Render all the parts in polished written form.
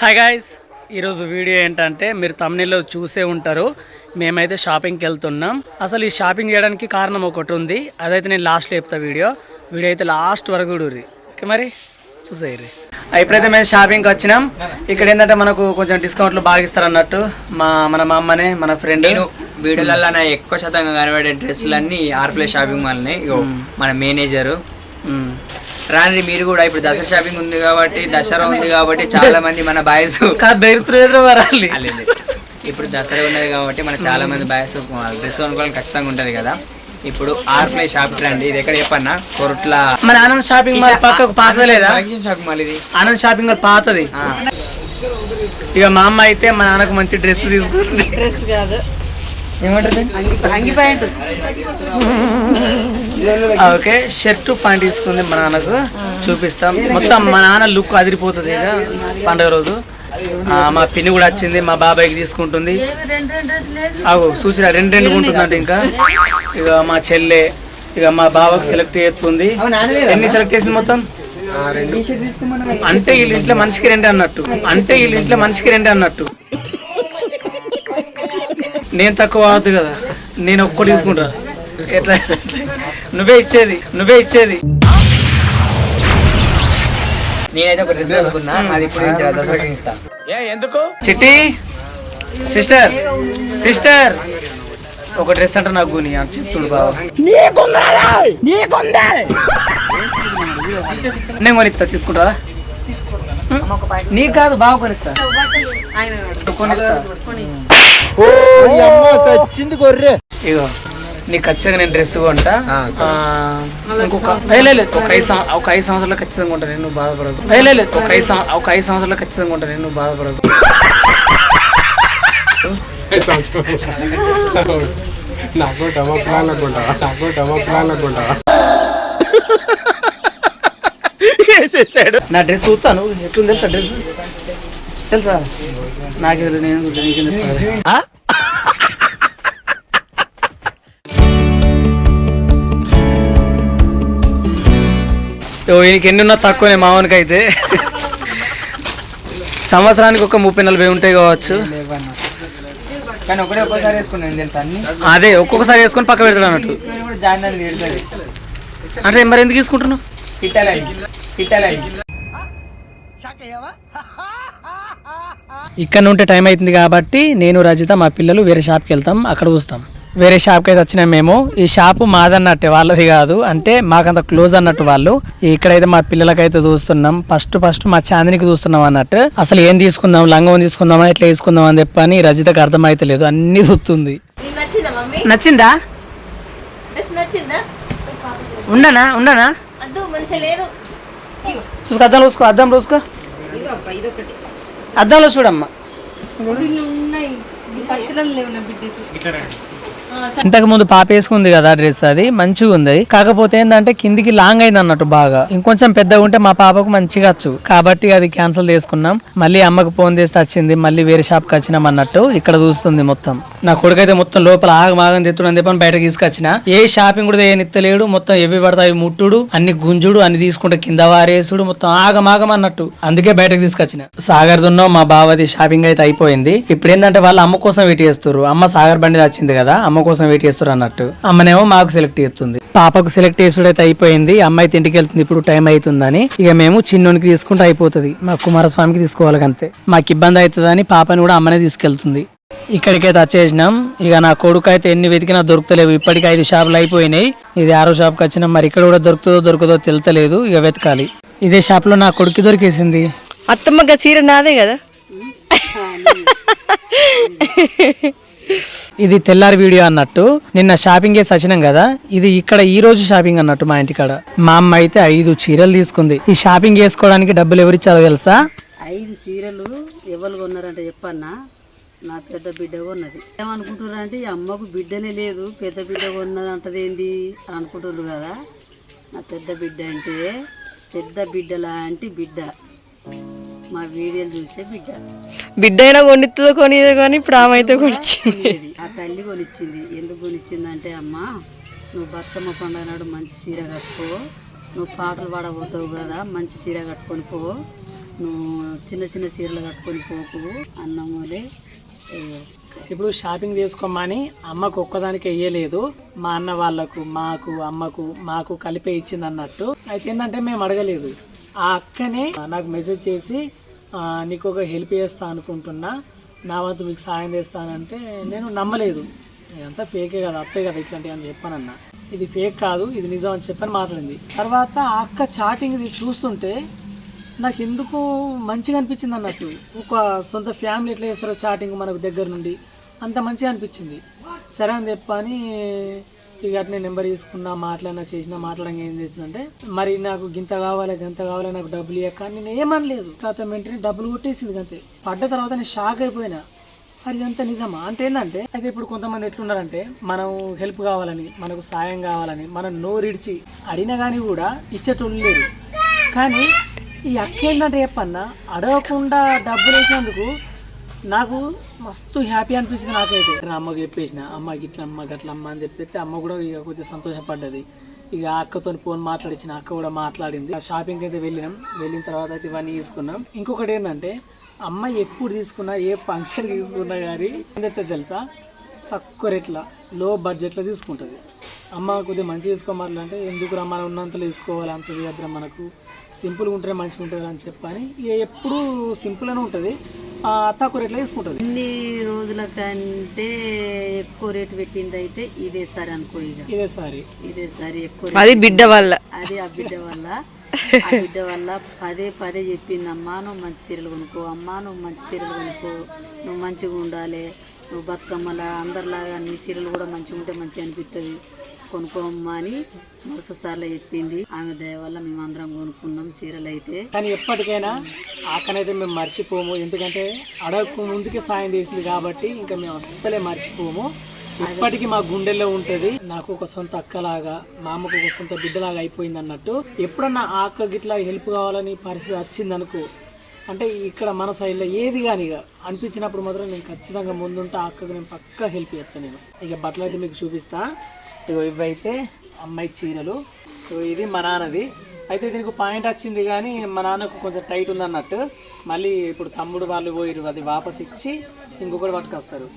Hi guys, ఈరోజు video ఏంటంటే మీరు తమ్నెల్లో చూసే ఉంటారు. మేమైతే షాపింగ్కి వెళ్తున్నాం. అసలు ఈ షాపింగ్ చేయడానికి కారణం ఒకటి ఉంది, అదైతే నేను లాస్ట్లో చెప్తా. వీడియో అయితే లాస్ట్ వరకు చూడుర్రి. ఓకే, మరి చూసేయండి. ఇప్పుడైతే మేము షాపింగ్కి వచ్చినాం. ఇక్కడ ఏంటంటే మనకు కొంచెం డిస్కౌంట్లు బాగా ఇస్తారు అన్నట్టు. మా అమ్మనే మన ఫ్రెండ్ వీడియోలలో ఎక్కువ శాతంగా కనబడే డ్రెస్సులన్నీ ఆర్ప్లే షాపింగ్ మాల్ని మన మేనేజరు రాని. మీరు కూడా ఇప్పుడు దసరా షాపింగ్ ఉంది కాబట్టి, దసరా ఉంది కాబట్టి చాలా మంది మన బాయ్స్ ఇప్పుడు దసరా ఉన్నది కాబట్టి మన చాలా మంది బాయ్స్ డ్రెస్ కొనుక్కోవాలని ఖచ్చితంగా ఉంటది కదా. ఇప్పుడు ఆర్ప్లే షాపింగ్ రండి. ఇది ఎక్కడ చెప్పన్నా, కొరట్ల మన ఆనంద్ షాపింగ్ మాల్ పక్కకు పాతది లేదా? షాపింగ్ మాల్ ఇది ఆనంద్ షాపింగ్ మాల్ పాతది. ఇక మా అమ్మ అయితే మా నాన్నకు మంచి డ్రెస్ తీసుకుంది. డ్రెస్ కాదు, ఓకే, షర్టు ప్యాంట్ తీసుకుంది మా నాన్నకు. చూపిస్తాం మొత్తం. మా నాన్న లుక్ అదిరిపోతుంది ఇక పండుగ రోజు. మా పిన్ని కూడా వచ్చింది, మా బాబాయ్కి తీసుకుంటుంది. అవు చూసిరా, రెండు ఉంటుందంటే. ఇంకా ఇక మా చెల్లె ఇక మా బాబాకి సెలెక్ట్ చేస్తుంది. ఎన్ని సెలెక్ట్ చేసింది మొత్తం? అంటే వీళ్ళ ఇంట్లో మనిషికి రెండు అన్నట్టు. నేను తక్కువ అవద్దు కదా, నేను ఒక్కటి తీసుకుంటా. ఎట్లా నువ్వే ఇచ్చేది. నేనైతే ఒక డ్రెస్ అనుకున్నా, అది ఇప్పుడు దసరాకి ఇస్తా. చిట్టి సిస్టర్ ఒక డ్రెస్ అంటే నాకు కొని చెప్తుడు బాబా. నేను కొనిస్తా, తీసుకుంటా. నీకు కాదు, బాగా కొనిస్తా. ఇగో నీకు ఖచ్చితంగా నేను డ్రెస్ కొంటా. ఇంకొక ఒక 5 సంవత్సరాలు ఖచ్చితంగా ఉంటా, నేను బాధపడదు. ఒక 5 సంవత్సరాలు ఖచ్చితంగా ఉంటా, నేను బాధపడదు. నా డ్రెస్ చూస్తాను, ఎట్లుంది తెలుసా నాకు నేను ఈయనకి ఎన్ని ఉన్నా తక్కువనే. మావనికి అయితే సంవత్సరానికి ఒక 30-40 ఉంటాయి కావచ్చు. కానీ ఒక్కసారి వేసుకున్నాను తెలుసా అన్ని. అదే ఒక్కొక్కసారి వేసుకొని పక్క పెడతాడు అన్నట్టు. అంటే మరి ఎందుకు తీసుకుంటున్నావు? ఇక్కడ ఉంటే టైం అవుతుంది కాబట్టి నేను రజిత మా పిల్లలు వేరే షాప్కి వెళ్తాం, అక్కడ చూస్తాం. వేరే షాప్కి అయితే వచ్చినాం మేము. ఈ షాపు మాదన్నట్టే, వాళ్ళది కాదు. అంటే మాకంత క్లోజ్ అన్నట్టు వాళ్ళు. ఇక్కడైతే మా పిల్లలకైతే చూస్తున్నాం. ఫస్ట్ మా చాందినికి చూస్తున్నాం అన్నట్టు. అసలు ఏం తీసుకుందాం, లంగం తీసుకుందామా, ఎట్లా తీసుకుందాం అని చెప్పని రజితకు అర్థమైతలేదు, అన్ని చూస్తుంది. నచ్చిందా? ఉండనా చూసుకో, అద్దంలో చూసుకో. అద్దంలో చూడమ్మా. ఇంతకు ముందు పాప వేసుకుంది కదా డ్రెస్, అది మంచిగా ఉంది. కాకపోతే ఏంటంటే కిందికి లాంగ్ అయింది అన్నట్టు బాగా. ఇంకొంచెం పెద్దగా ఉంటే మా పాపకు మంచిగా వచ్చు కాబట్టి అది క్యాన్సిల్ చేసుకున్నాం. మళ్ళీ అమ్మకు ఫోన్ చేస్తే వచ్చింది, మళ్ళీ వేరే షాప్కి వచ్చినాం అన్నట్టు. ఇక్కడ చూస్తుంది మొత్తం. నా కొడుకైతే మొత్తం లోపల ఆగమాగం తెత్తుడు చెప్పని బయటకు తీసుకొచ్చిన. ఏ షాపింగ్ కూడా ఏనిత్తలేడు. మొత్తం ఎవి పడతాయి ముట్టుడు, అన్ని గుంజుడు, అన్ని తీసుకుంటే కింద వారేసుడు, మొత్తం ఆగమాగం అన్నట్టు. అందుకే బయటకు తీసుకొచ్చిన. సాగర్ దున్నో మా బావది షాపింగ్ అయితే అయిపోయింది. ఇప్పుడు ఏంటంటే వాళ్ళు అమ్మ కోసం వెయిట్ చేస్తారు. అమ్మ సాగర్ బండి వచ్చింది కదా, అమ్మ కోసం వెయిట్ చేస్తారు అన్నట్టు. అమ్మనేమో మాకు సెలెక్ట్ చేస్తుంది. పాపకు సెలెక్ట్ చేసుడైతే అయిపోయింది. అమ్మాయి ఇంటికి వెళ్తుంది, ఇప్పుడు టైం అవుతుందని. ఇక మేము చిన్నోనికి తీసుకుంటే అయిపోతుంది. మా కుమారస్వామికి తీసుకోవాలి అంతే. మాకు ఇబ్బంది అవుతుందని పాపని కూడా అమ్మనే తీసుకెళ్తుంది. ఇక్కడికైతే వచ్చేసినాం. ఇక నా కొడుకు అయితే ఎన్ని వెతికినా దొరుకుతలేవు. ఇప్పటికి 5 షాపులు అయిపోయినాయి. ఇది 6వ షాప్కి వచ్చినాం. మరి ఇక్కడ కూడా దొరుకుతుందో తెలుతలేదు. ఇక వెతకాలి. ఇదే షాప్ లో నా కొడుకు దొరికేసింది. అత్తమ్మ చీర నాదే కదా. ఇది తెల్లారి వీడియో అన్నట్టు. నిన్న షాపింగ్ చేసి వచ్చినాం కదా, ఇది ఇక్కడ ఈ రోజు షాపింగ్ అన్నట్టు మా ఇంటికాడ. మా అమ్మ అయితే 5 చీరలు తీసుకుంది. ఈ షాపింగ్ చేసుకోవడానికి డబ్బులు ఎవరిచ్చారో తెలుసా? 5 చీరలు ఎవరు కొన్నారంటే చెప్పన్నా, నా పెద్ద బిడ్డ కొన్నది. ఏమనుకుంటున్నారంటే ఈ అమ్మకు బిడ్డనే లేదు, పెద్ద బిడ్డ కొన్నది అంటది ఏంది అనుకుంటున్నారు కదా. నా పెద్ద బిడ్డ అంటే పెద్ద బిడ్డ లాంటి బిడ్డ, మా వీడియోలు చూసే బిడ్డ అయినా కొనిస్తుందో కొనిదో కానీ ఇప్పుడు ఆమె అయితే కొనిచ్చింది. ఆ తల్లి కొనిచ్చింది. ఎందుకు కొనిచ్చిందంటే, అమ్మ నువ్వు బతుకమ్మ పండుగ నాడు మంచి చీర కట్టుకో, నువ్వు పాటలు పాడబోతావు కదా, మంచి చీర కట్టుకొని పో, నువ్వు చిన్న చిన్న చీరలు కట్టుకొని పోకు అన్నమూలే. ఇప్పుడు షాపింగ్ చేసుకోమని అమ్మకు ఒక్కదానికి వేయలేదు, మా అన్న వాళ్ళకు మాకు అమ్మకు మాకు కలిపే ఇచ్చింది అన్నట్టు. అయితే ఏంటంటే మేము అడగలేదు, ఆ అక్కనే నాకు మెసేజ్ చేసి నీకు ఒక హెల్ప్ చేస్తా అనుకుంటున్నా, నా వంతు మీకు సాయం చేస్తానంటే నేను నమ్మలేదు. ఇదంతా ఫేకే కదా, అత్తే కదా ఇట్లాంటివి అని చెప్పానన్న. ఇది ఫేక్ కాదు, ఇది నిజం అని చెప్పని మాట్లాడింది. తర్వాత ఆ అక్క చాటింగ్ చూస్తుంటే నాకు ఎందుకు మంచిగా అనిపించింది అన్నట్టు. ఒక సొంత ఫ్యామిలీ ఎట్లా చేస్తారో చాటింగ్ మనకు దగ్గర నుండి అంత మంచిగా అనిపించింది. సరే అని చెప్పని ఇక అట్నే నెంబర్ తీసుకున్నా, మాట్లాడడం ఏం చేసిందంటే మరి నాకు గింత కావాలి గంత కావాలి నాకు డబ్బులు ఇవ్వక, నేను ఏమనలేదు. తర్వాత వెంటనే డబ్బులు కొట్టేసింది అంతే. పడ్డ తర్వాత నేను షాక్ అయిపోయినా, అది ఇదంతా నిజమా అంటే ఏంటంటే. అయితే ఇప్పుడు కొంతమంది ఎట్లున్నారంటే మనం హెల్ప్ కావాలని, మనకు సాయం కావాలని మనం నోరిడిచి అడిగినా కానీ కూడా ఇచ్చేటోళ్ళు లేరు. కానీ ఈ అక్క ఏంటంటే చెప్పన్నా, అడగకుండా డబ్బులు వేసినందుకు నాకు మస్తు హ్యాపీ అనిపించింది. నాకైతే నా అమ్మకి చెప్పేసిన, అమ్మ గిట్ల అమ్మ గట్ల అమ్మ అని చెప్పేస్తే అమ్మ కూడా ఇక కొంచెం సంతోషపడ్డది. ఇక అక్కతో ఫోన్ మాట్లాడించిన, అక్క కూడా మాట్లాడింది. షాపింగ్ అయితే వెళ్ళిన తర్వాత అయితే ఇవన్నీ తీసుకున్నాం. ఇంకొకటి ఏంటంటే అమ్మ ఎప్పుడు తీసుకున్నా, ఏ ఫంక్షన్ తీసుకున్నా కానీ ఏంటంటే తెలుసా, తక్కువ రేట్ల లో బడ్జెట్లో తీసుకుంటుంది. అమ్మ కొద్దిగా మంచిగా తీసుకోమాలంటే ఎందుకు మనం ఉన్నంతలో తీసుకోవాలి, అంత చేద్దాం, మనకు సింపుల్గా ఉంటేనే మంచిగా ఉంటుంది అని చెప్పని ఎప్పుడు సింపుల్గానే ఉంటుంది, తక్కువ రేట్లో తీసుకుంటుంది. ఇన్ని రోజుల కంటే ఎక్కువ రేటు పెట్టింది అయితే ఇదే సారి అనుకో. ఇక ఇదే సారి ఎక్కువ అది బిడ్డ వల్ల, అది ఆ బిడ్డ వల్ల. ఆ బిడ్డ వల్ల పదే చెప్పింది, అమ్మా నువ్వు మంచి చీరలు కొనుక్కో, అమ్మా నువ్వు మంచి చీరలు కొనుక్కో, నువ్వు మంచిగా ఉండాలి, నువ్వు బతుకమ్మలా అందరిలాగా నీ చీరలు కూడా మంచిగా ఉంటే మంచిగా అనిపిస్తుంది, కొనుక్కోమ్మా అని మొదటి సార్లు చెప్పింది. ఆమె దయ వల్ల మేము అందరం కొనుక్కున్నాం చీరలు అయితే. కానీ ఎప్పటికైనా ఆకనైతే మేము మర్చిపోము, ఎందుకంటే అడగకు ముందుకే సాయం చేసింది కాబట్టి ఇంకా మేము అస్సలే మర్చిపోము. ఇప్పటికీ మా గుండెల్లో ఉంటుంది. నాకు ఒక సొంత అక్కలాగా, మా అమ్మకు ఒక సొంత బిడ్డలాగా అయిపోయింది అన్నట్టు. ఎప్పుడన్నా ఆ అక్క గిట్లా హెల్ప్ కావాలని పరిస్థితి వచ్చిందనుకో, అంటే ఇక్కడ మన సైడ్లో ఏది కానీ ఇక అనిపించినప్పుడు మాత్రం నేను ఖచ్చితంగా ముందుంటే ఆ అక్కకు నేను పక్కా హెల్ప్ చేస్తాను నేను. ఇక బట్టలు అయితే మీకు చూపిస్తా. ఇగో ఇవైతే అమ్మాయి చీరలు, ఇది మా నాన్నది. అయితే దీనికి పాయింట్ వచ్చింది కానీ మా నాన్నకు కొంచెం టైట్ ఉందన్నట్టు. మళ్ళీ ఇప్పుడు తమ్ముడు వాళ్ళు పోయిరు, అది వాపస్ ఇచ్చి ఇంకొకటి పట్టుకొస్తారు.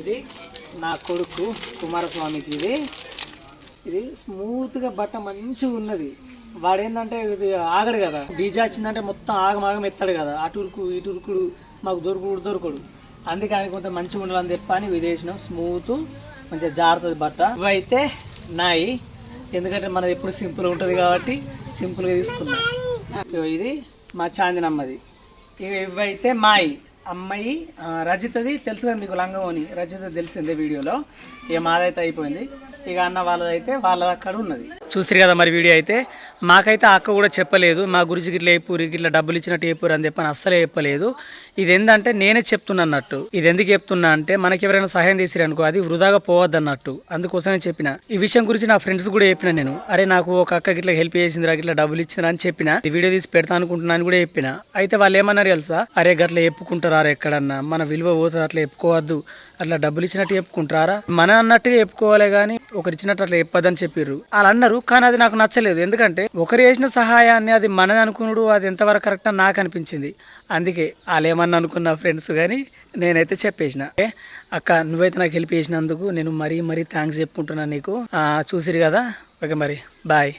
ఇది నా కొడుకు కుమారస్వామికి, ఇది స్మూత్గా బట్ట మంచిగా ఉన్నది. వాడేందంటే ఇది ఆగడు కదా, డీజే వచ్చిందంటే మొత్తం ఆగమాగం ఎత్తాడు కదా, అటురుకు ఇటురుకుడు మాకు దొరకడు. అందుకే ఆయన కొంచెం మంచిగా ఉండాలని చెప్పని విదేశం స్మూత్ మంచిగా జారుతుంది బట్ట. ఇవైతే నాయి, ఎందుకంటే మనది ఎప్పుడు సింపుల్ ఉంటుంది కాబట్టి సింపుల్గా తీసుకున్నాం. ఇది మా చాందినమ్మది. ఇవైతే మాయి అమ్మాయి రజితది తెలుసు కదా మీకు, లంగమోని రజిత తెలిసిందే వీడియోలో. ఇక మాదైతే అయిపోయింది. ఇక అన్న వాళ్ళదైతే వాళ్ళ అక్కడ ఉన్నది. చూసిరు కదా మరి వీడియో అయితే. మాకైతే అక్క కూడా చెప్పలేదు, మా గురించి గిట్ల ఏపూరి గిట్ల డబ్బులు ఇచ్చినట్టు ఏపూరు అని చెప్పని అస్సలే చెప్పలేదు. ఇది ఏంటంటే నేనే చెప్తున్నా అన్నట్టు. ఇది ఎందుకు చెప్తున్నా అంటే మనకి ఎవరైనా సహాయం చేసిరు అనుకో, అది వృధాగా పోవద్దు అన్నట్టు. అందుకోసమే చెప్పిన. ఈ విషయం గురించి నా ఫ్రెండ్స్ కూడా చెప్పిన నేను, అరే నాకు ఒక అక్క గిట్ల హెల్ప్ చేసిందిరా, గిట్ల డబ్బులు ఇచ్చిందిరా అని చెప్పిన. ఈ వీడియో తీసి పెడతా అనుకుంటున్నా అని కూడా చెప్పిన. అయితే వాళ్ళు ఏమన్నారు తెలుసా, అరే గట్ల చెప్పుకుంటారా ఎక్కడన్నా, మన విలువ పోతుంది, అట్లా చెప్పుకోవద్దు, అట్లా డబ్బులు ఇచ్చినట్టు చెప్పుకుంటారా, మన అన్నట్టుగా చెప్పుకోవాలి కానీ ఒకరు ఇచ్చినట్టు అట్లా చెప్పొద్దని చెప్పారు. వాళ్ళు అన్నారు. కానీ అది నాకు నచ్చలేదు, ఎందుకంటే ఒకరు చేసిన సహాయాన్ని అది మనది అనుకున్నాడు, అది ఎంతవరకు కరెక్ట్ అని నాకు అనిపించింది. అందుకే వాళ్ళు ఏమన్నా అనుకున్న ఫ్రెండ్స్ కానీ నేనైతే చెప్పేసిన, అక్క నువ్వైతే నాకు హెల్ప్ చేసినందుకు నేను మరీ థ్యాంక్స్ చెప్పుకుంటున్నాను నీకు. చూసిరు కదా, ఓకే మరి బాయ్.